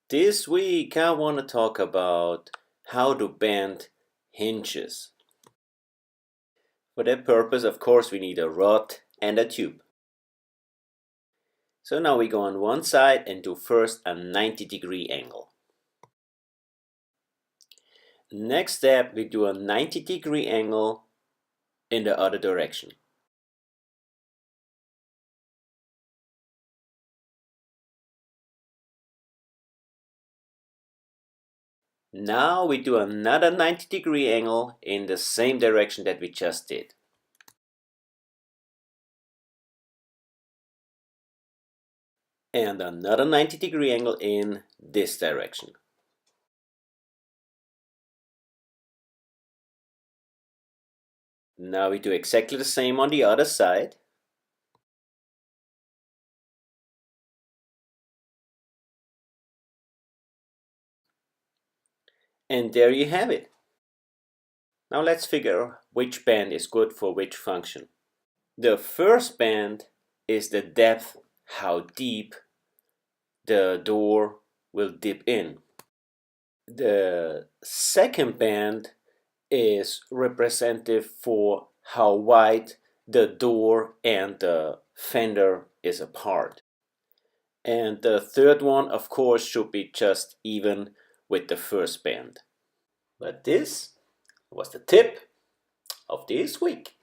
This week I want to talk about how to bend hinges. For that purpose, of course, we need a rod and a tube. So now we go on one side and do first a 90-degree angle. Next step, we do a 90-degree angle in the other direction. Now we do another 90-degree angle in the same direction that we just did. And another 90-degree angle in this direction. Now we do exactly the same on the other side. And there you have it. Now let's figure which band is good for which function. The first band is the depth, how deep the door will dip in. The second band is representative for how wide the door and the fender is apart. And the third one, of course, should be just even with the first band. But this was the tip of this week.